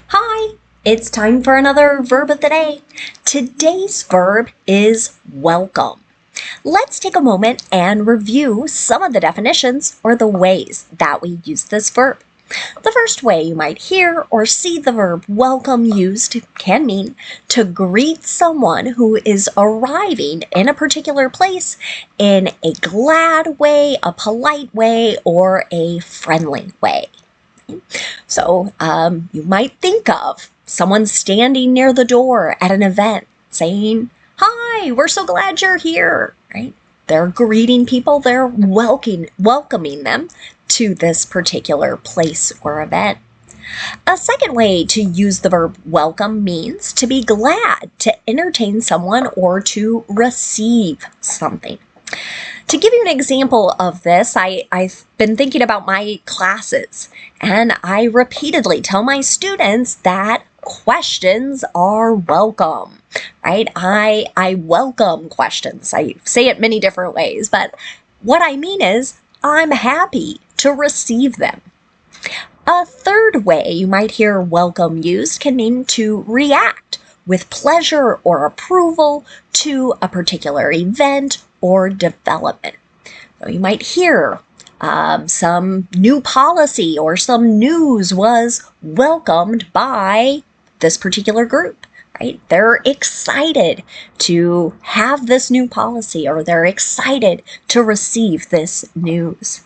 Hi, it's time for another verb of the day. Today's verb is welcome. Let's take a moment and review some of the definitions or the ways that we use this verb. The first way you might hear or see the verb welcome used can mean to greet someone who is arriving in a particular place in a glad way, a polite way, or a friendly way. So you might think of someone standing near the door at an event saying, "Hi, we're so glad you're here," right? They're greeting people, they're welcoming them to this particular place or event. A second way to use the verb welcome means to be glad, to entertain someone, or to receive something. To give you an example of this, I've been thinking about my classes, and I repeatedly tell my students that questions are welcome, right? I welcome questions. I say it many different ways, but what I mean is I'm happy to receive them. A third way you might hear welcome used can mean to react with pleasure or approval to a particular event or development. So you might hear some new policy or some news was welcomed by this particular group, right? They're excited to have this new policy, or they're excited to receive this news.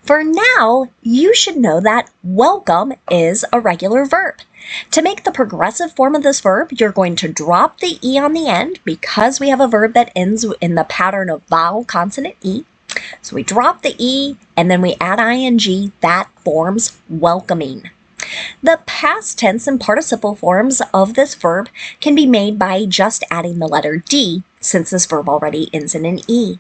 For now, you should know that welcome is a regular verb. To make the progressive form of this verb, you're going to drop the E on the end because we have a verb that ends in the pattern of vowel consonant E. So we drop the E and then we add ing. That forms welcoming. The past tense and participle forms of this verb can be made by just adding the letter D, since this verb already ends in an E.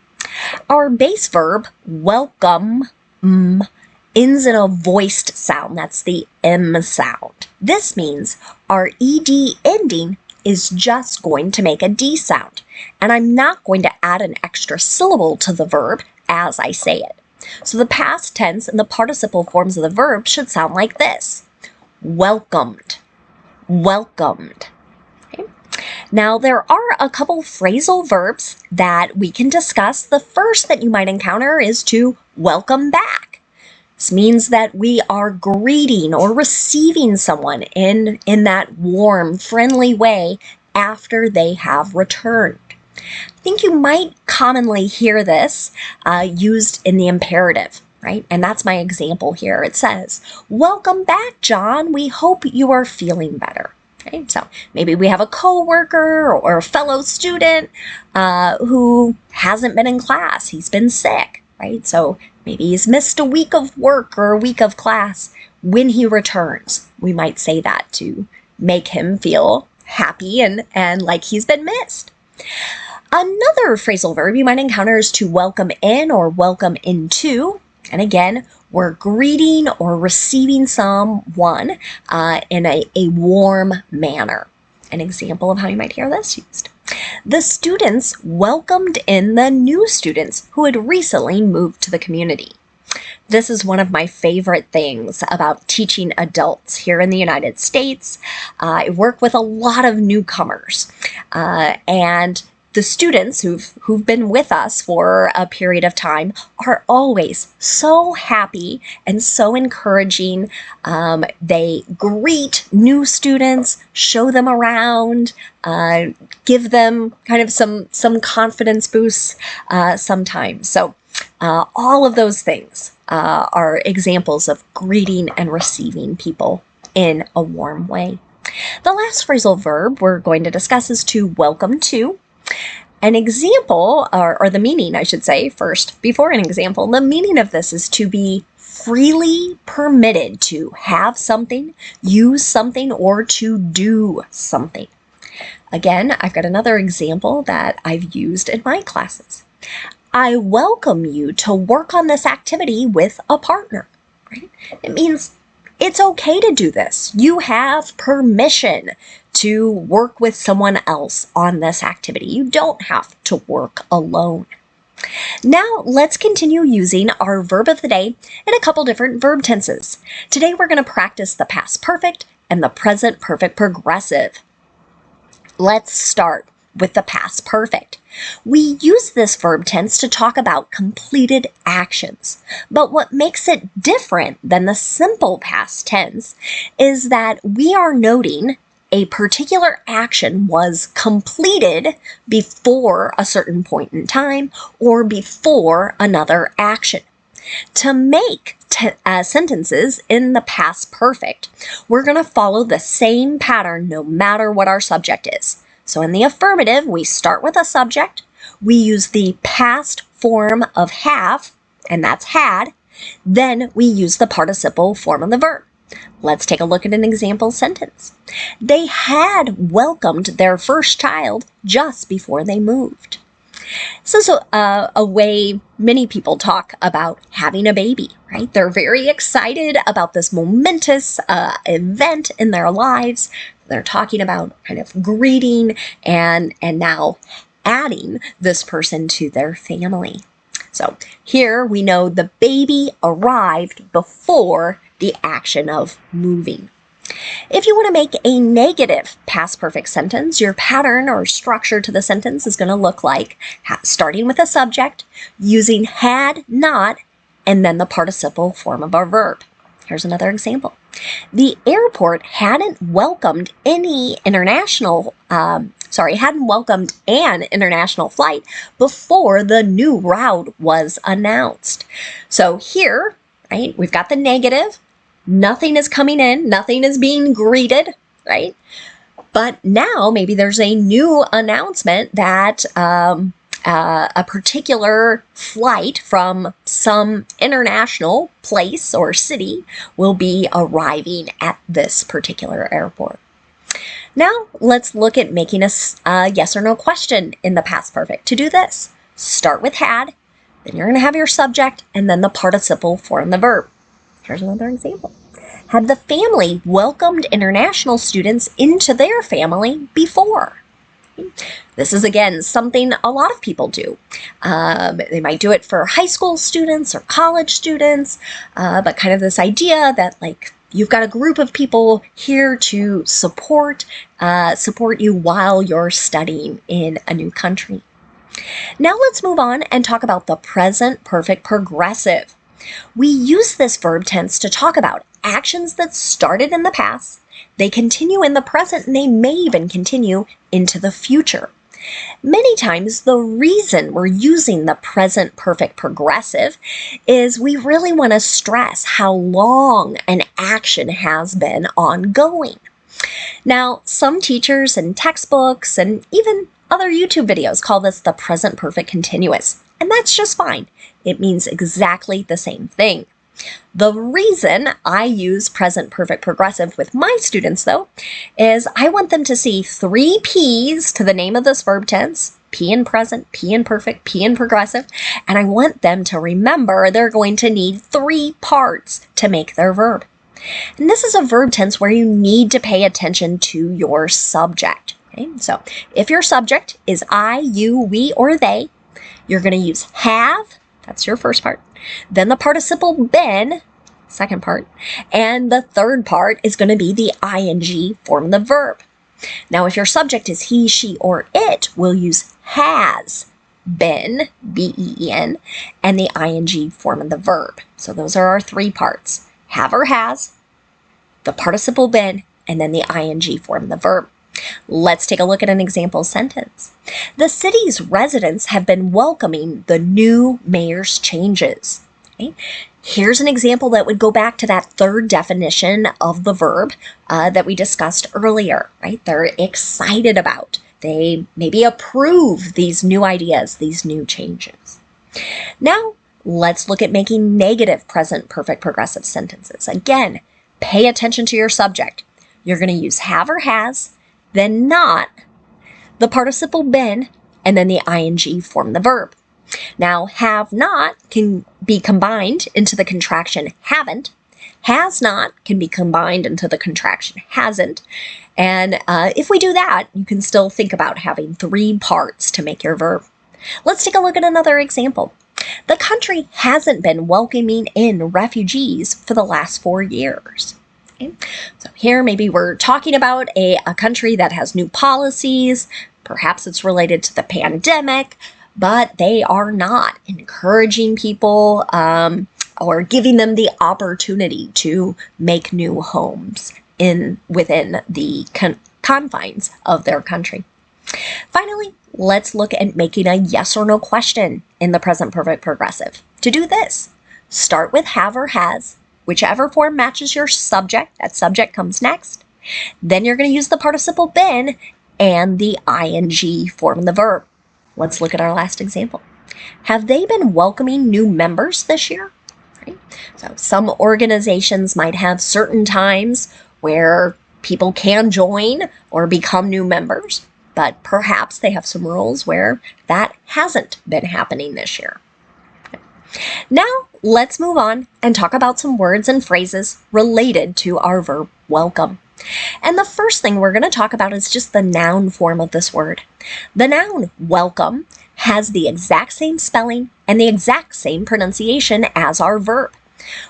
Our base verb, welcome, ends in a voiced sound. That's the M sound. This means our ED ending is just going to make a D sound, and I'm not going to add an extra syllable to the verb as I say it. So the past tense and the participle forms of the verb should sound like this: welcomed, welcomed. Now, there are a couple phrasal verbs that we can discuss. The first that you might encounter is to welcome back. This means that we are greeting or receiving someone in that warm, friendly way after they have returned. I think you might commonly hear this used in the imperative, right? And that's my example here. It says, "Welcome back, John. We hope you are feeling better." Okay, so maybe we have a coworker or a fellow student who hasn't been in class. He's been sick, right? So maybe he's missed a week of work or a week of class. When he returns, we might say that to make him feel happy and like he's been missed. Another phrasal verb you might encounter is to welcome in or welcome into. And again, we're greeting or receiving someone in a warm manner. An example of how you might hear this used: the students welcomed in the new students who had recently moved to the community. This is one of my favorite things about teaching adults here in the United States. I work with a lot of newcomers, and the students who've been with us for a period of time are always so happy and so encouraging. They greet new students, show them around, give them kind of some confidence boosts sometimes. So all of those things are examples of greeting and receiving people in a warm way. The last phrasal verb we're going to discuss is to welcome to. An example, or the meaning, I should say, first, before an example, the meaning of this is to be freely permitted to have something, use something, or to do something. Again, I've got another example that I've used in my classes. I welcome you to work on this activity with a partner, right? It means it's okay to do this. You have permission to work with someone else on this activity. You don't have to work alone. Now let's continue using our verb of the day in a couple different verb tenses. Today we're going to practice the past perfect and the present perfect progressive. Let's start with the past perfect. We use this verb tense to talk about completed actions, but what makes it different than the simple past tense is that we are noting a particular action was completed before a certain point in time or before another action. To make sentences in the past perfect, we're going to follow the same pattern no matter what our subject is. So in the affirmative, we start with a subject, we use the past form of have, and that's had, then we use the participle form of the verb. Let's take a look at an example sentence. They had welcomed their first child just before they moved. This is a way many people talk about having a baby, right? They're very excited about this momentous event in their lives. They're talking about kind of greeting and now adding this person to their family. So here we know the baby arrived before the action of moving. If you want to make a negative past perfect sentence, your pattern or structure to the sentence is going to look like starting with a subject, using had, not, and then the participle form of our verb. Here's another example. The airport hadn't welcomed an international flight before the new route was announced. So here, right, we've got the negative. Nothing is coming in, nothing is being greeted, right? But now maybe there's a new announcement that a particular flight from some international place or city will be arriving at this particular airport. Now let's look at making a yes or no question in the past perfect. To do this, start with had, then you're going to have your subject, and then the participle form the verb. Here's another example. Had the family welcomed international students into their family before? This is, again, something a lot of people do. They might do it for high school students or college students, but kind of this idea that, like, you've got a group of people here to support you while you're studying in a new country. Now let's move on and talk about the present perfect progressive. We use this verb tense to talk about actions that started in the past, they continue in the present, and they may even continue into the future. Many times, the reason we're using the present perfect progressive is we really want to stress how long an action has been ongoing. Now, some teachers and textbooks and even other YouTube videos call this the present perfect continuous, and that's just fine. It means exactly the same thing. The reason I use present perfect progressive with my students, though, is I want them to see 3 P's to the name of this verb tense: P in present, P in perfect, P in progressive, and I want them to remember they're going to need 3 parts to make their verb. And this is a verb tense where you need to pay attention to your subject. Okay? So if your subject is I, you, we, or they, you're going to use have. That's your first part. Then the participle been, second part. And the third part is going to be the ing form of the verb. Now, if your subject is he, she, or it, we'll use has been, B-E-E-N, and the ing form of the verb. So those are our 3 parts: have or has, the participle been, and then the ing form of the verb. Let's take a look at an example sentence. The city's residents have been welcoming the new mayor's changes. Okay? Here's an example that would go back to that third definition of the verb that we discussed earlier, right? They're excited about. They maybe approve these new ideas, these new changes. Now, let's look at making negative present perfect progressive sentences. Again, pay attention to your subject. You're going to use have or has, then not, the participle been, and then the ing form the verb. Now, have not can be combined into the contraction haven't. Has not can be combined into the contraction hasn't. And if we do that, you can still think about having 3 parts to make your verb. Let's take a look at another example. The country hasn't been welcoming in refugees for the last 4 years. Okay? So here maybe we're talking about a country that has new policies. Perhaps it's related to the pandemic, but they are not encouraging people or giving them the opportunity to make new homes within the confines of their country. Finally, let's look at making a yes or no question in the present perfect progressive. To do this, start with have or has, whichever form matches your subject. That subject comes next. Then you're going to use the participle been and the ing form of the verb. Let's look at our last example. Have they been welcoming new members this year? Right? So some organizations might have certain times where people can join or become new members, but perhaps they have some rules where that hasn't been happening this year. Now, let's move on and talk about some words and phrases related to our verb welcome. And the first thing we're going to talk about is just the noun form of this word. The noun welcome has the exact same spelling and the exact same pronunciation as our verb.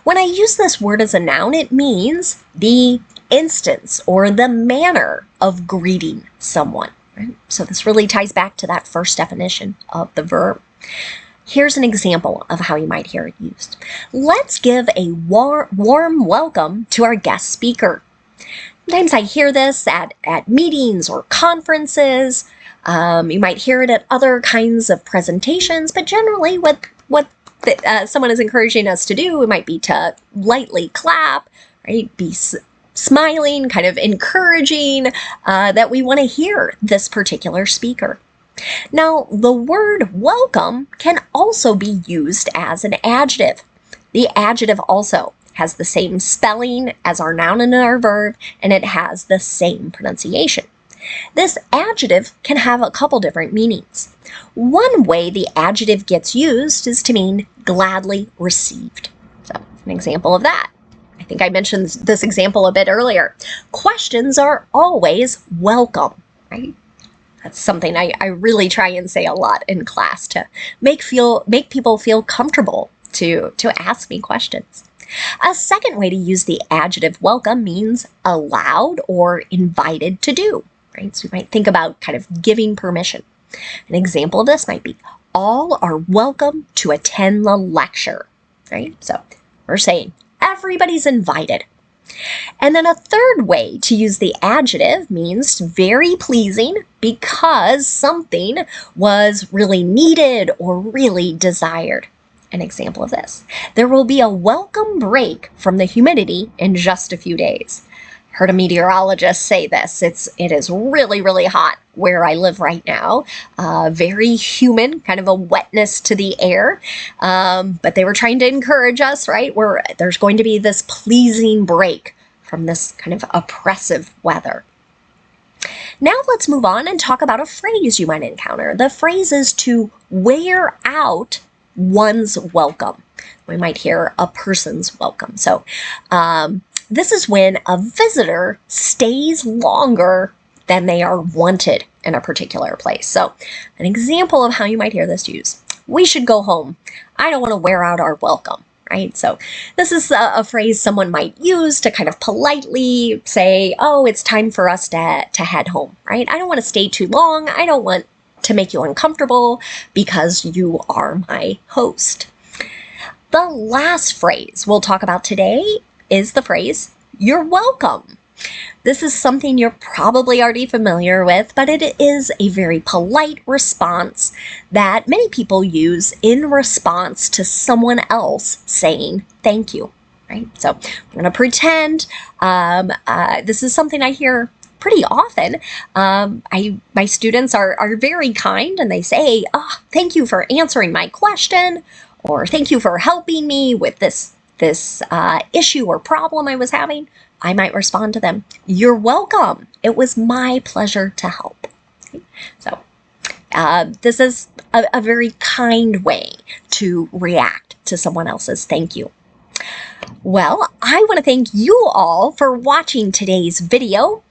When I use this word as a noun, it means the instance or the manner of greeting someone. Right? So this really ties back to that first definition of the verb. Here's an example of how you might hear it used. Let's give a warm welcome to our guest speaker. Sometimes I hear this at meetings or conferences. You might hear it at other kinds of presentations, but generally what someone is encouraging us to do, it might be to lightly clap, right? Be smiling, kind of encouraging that we want to hear this particular speaker. Now, the word welcome can also be used as an adjective. The adjective also has the same spelling as our noun and our verb, and it has the same pronunciation. This adjective can have a couple different meanings. One way the adjective gets used is to mean gladly received. So, an example of that. I think I mentioned this example a bit earlier. Questions are always welcome, right? That's something I really try and say a lot in class to make people feel comfortable to ask me questions. A second way to use the adjective welcome means allowed or invited to do, right? So we might think about kind of giving permission. An example of this might be, all are welcome to attend the lecture, right? So we're saying everybody's invited. And then a third way to use the adjective means very pleasing because something was really needed or really desired. An example of this. There will be a welcome break from the humidity in just a few days. Heard a meteorologist say this. It is really, really hot where I live right now. Very humid, kind of a wetness to the air. But they were trying to encourage us, right? Where there's going to be this pleasing break from this kind of oppressive weather. Now let's move on and talk about a phrase you might encounter. The phrase is to wear out one's welcome. We might hear a person's welcome. So this is when a visitor stays longer than they are wanted in a particular place. So an example of how you might hear this used. We should go home. I don't want to wear out our welcome, right? So this is a phrase someone might use to kind of politely say, oh, it's time for us to head home, right? I don't want to stay too long. I don't want to make you uncomfortable because you are my host. The last phrase we'll talk about today is the phrase, you're welcome. This is something you're probably already familiar with, but it is a very polite response that many people use in response to someone else saying thank you, right? So I'm going to pretend this is something I hear pretty often. My students are very kind and they say, oh, thank you for answering my question, or thank you for helping me with this issue or problem I was having. I might respond to them, you're welcome. It was my pleasure to help. Okay? So this is a very kind way to react to someone else's thank you. Well, I want to thank you all for watching today's video.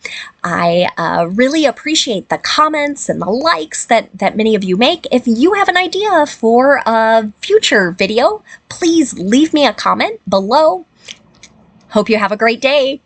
I really appreciate the comments and the likes that many of you make. If you have an idea for a future video, please leave me a comment below. Hope you have a great day.